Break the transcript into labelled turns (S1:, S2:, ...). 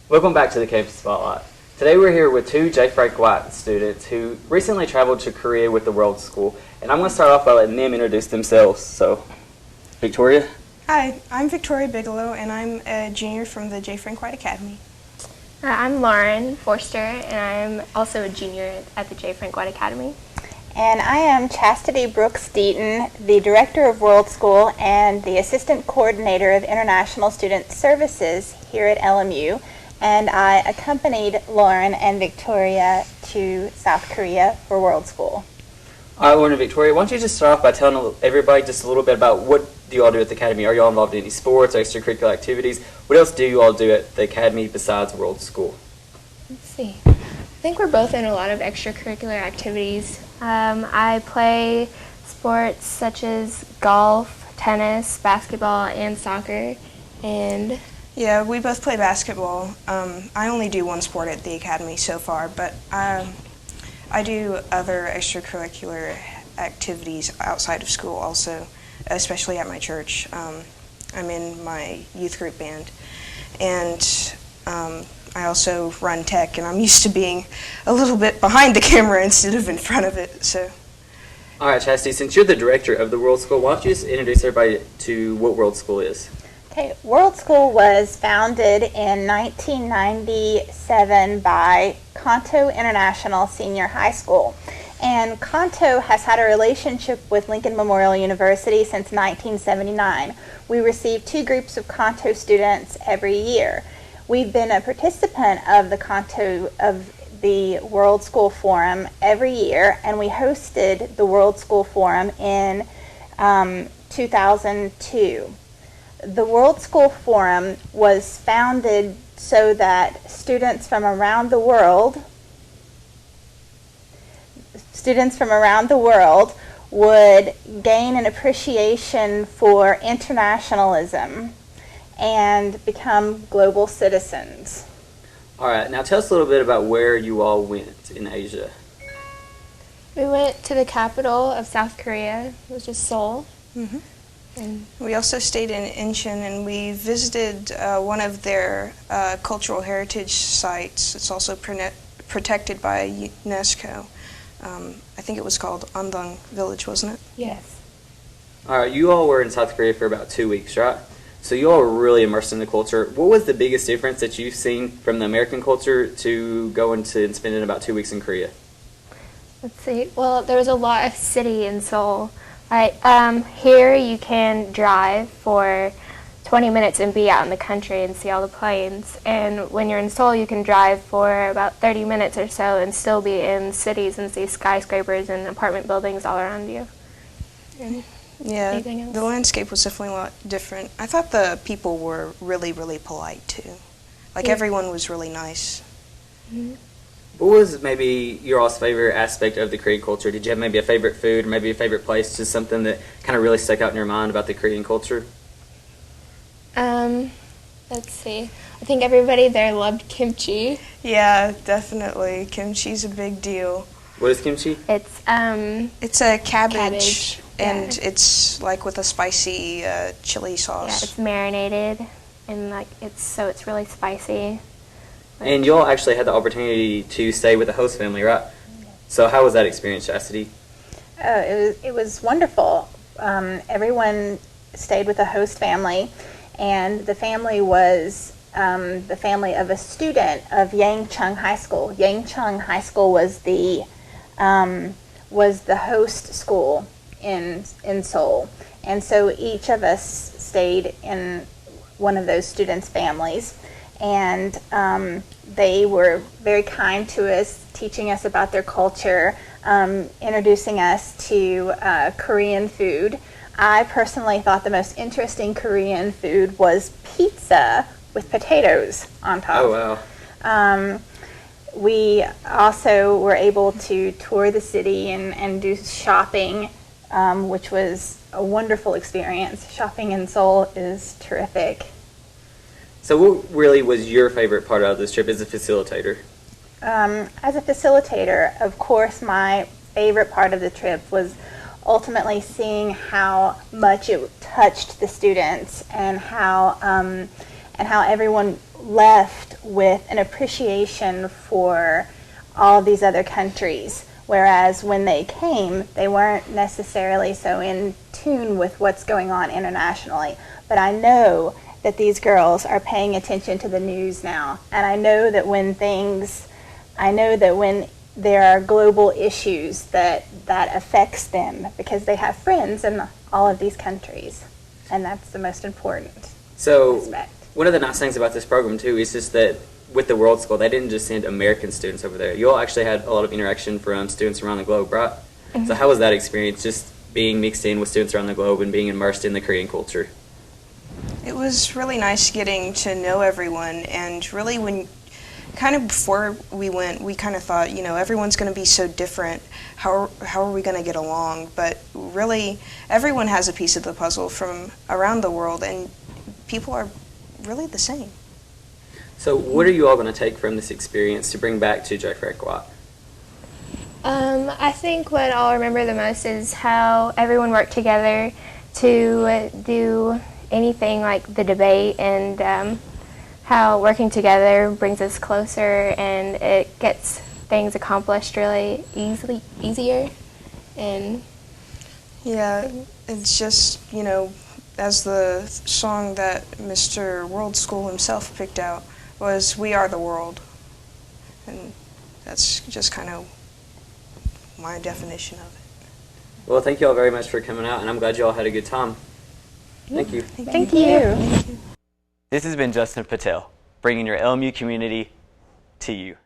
S1: Welcome back to the Campus Spotlight. Today we're here with two J. Frank White students who recently traveled to Korea with the World School. And I'm going to start off by letting them introduce themselves. So, Victoria?
S2: Hi, I'm Victoria Bigelow, and I'm a junior from the J. Frank White Academy.
S3: I'm Lauren Forster, and I'm also a junior at the J. Frank White Academy.
S4: And I am Chastity Brooks Deaton, the Director of World School and the Assistant Coordinator of International Student Services here at LMU. And I accompanied Lauren and Victoria to South Korea for World School.
S1: All right, Lauren and Victoria, why don't you just start off by telling everybody just a little bit about what do you all do at the Academy? Are you all involved in any sports or extracurricular activities? What else do you all do at the Academy besides World School?
S3: Let's see. I think we're both in a lot of extracurricular activities. I play sports such as golf, tennis, basketball, and soccer. And
S2: Yeah, we both play basketball. I only do one sport at the Academy so far, but I do other extracurricular activities outside of school also, especially at my church. I'm in my youth group band, and I also run tech, and I'm used to being a little bit behind the camera instead of in front of it. So,
S1: All right, Chastity, since you're the director of the World School, why don't you just introduce everybody to what World School is?
S4: Okay, World School was founded in 1997 by Kanto International Senior High School. And Kanto has had a relationship with Lincoln Memorial University since 1979. We receive two groups of Kanto students every year. We've been a participant of the World School Forum every year, and we hosted the World School Forum in 2002. The World School Forum was founded so that students from around the world would gain an appreciation for internationalism and become global citizens.
S1: All right, now tell us a little bit about where you all went in Asia.
S3: we went to the capital of South Korea, which is Seoul.
S2: mhm.
S3: And
S2: We also stayed in Incheon, and we visited one of their cultural heritage sites. It's also protected by UNESCO. I think it was called Andong Village, wasn't it?
S3: yes.
S1: All right, you all were in South Korea for about 2 weeks, right? So you all were really immersed in the culture. What was the biggest difference that you've seen from the American culture to going to and spending about 2 weeks in Korea?
S3: Let's see. Well, there was a lot of city in Seoul. Here you can drive for 20 minutes and be out in the country and see all the plains. And when you're in Seoul, you can drive for about 30 minutes or so and still be in cities and see skyscrapers and apartment buildings all around you. And
S2: Yeah,
S3: anything else?
S2: the landscape was definitely a lot different. I thought the people were really, really polite, too. Like,
S3: Yeah.
S2: everyone was really nice.
S1: What was maybe your all's favorite aspect of the Korean culture? Did you have maybe a favorite food or maybe a favorite place, just something that kind of really stuck out in your mind about the Korean culture?
S3: Let's see. I think everybody there loved kimchi.
S2: Yeah, definitely. Kimchi's a big deal.
S1: What is kimchi?
S3: It's
S2: It's a cabbage,
S3: Cabbage,
S2: and
S3: yeah.
S2: it's like with a spicy chili
S3: yeah,
S2: sauce.
S3: it's marinated and it's really spicy.
S1: And you all actually had the opportunity to stay with the host family, right? So how was that experience, Chastity?
S4: It was wonderful. Everyone stayed with a host family, and the family was the family of a student of Yangchung High School. Yangchung High School was the host school in Seoul, and so each of us stayed in one of those students' families. And they were very kind to us, teaching us about their culture, introducing us to Korean food. I personally thought the most interesting Korean food was pizza with potatoes on top.
S1: Oh, wow.
S4: We also were able to tour the city and do shopping, which was a wonderful experience. Shopping in Seoul is terrific.
S1: So what really was your favorite part of this trip as a facilitator?
S4: As a facilitator, of course, my favorite part of the trip was ultimately seeing how much it touched the students and how everyone left with an appreciation for all these other countries. Whereas when they came, they weren't necessarily so in tune with what's going on internationally. But I know that these girls are paying attention to the news now. And I know that when there are global issues that affects them, because they have friends in all of these countries. And that's the most important
S1: So
S4: aspect.
S1: one of the nice things about this program too is just that with the World School, they didn't just send American students over there. You all actually had a lot of interaction from students around the globe, right? So how was that experience, just being mixed in with students around the globe and being immersed in the Korean culture?
S2: It was really nice getting to know everyone, and really before we went, we kind of thought, everyone's going to be so different. How are we going to get along? But really, everyone has a piece of the puzzle from around the world, and people are really the same.
S1: So what are you all going to take from this experience to bring back to Jeffrequat?
S3: I think what I'll remember the most is how everyone worked together to do anything like the debate, and how working together brings us closer and it gets things accomplished really easier. And
S2: Yeah, it's just, as the song that Mr. World School himself picked out was, "We are the world." And that's just kind of my definition of it.
S1: Well, thank you all very much for coming out, and I'm glad you all had a good time. Thank you.
S4: Thank you.
S1: This has been Justin Patel, bringing your LMU community to you.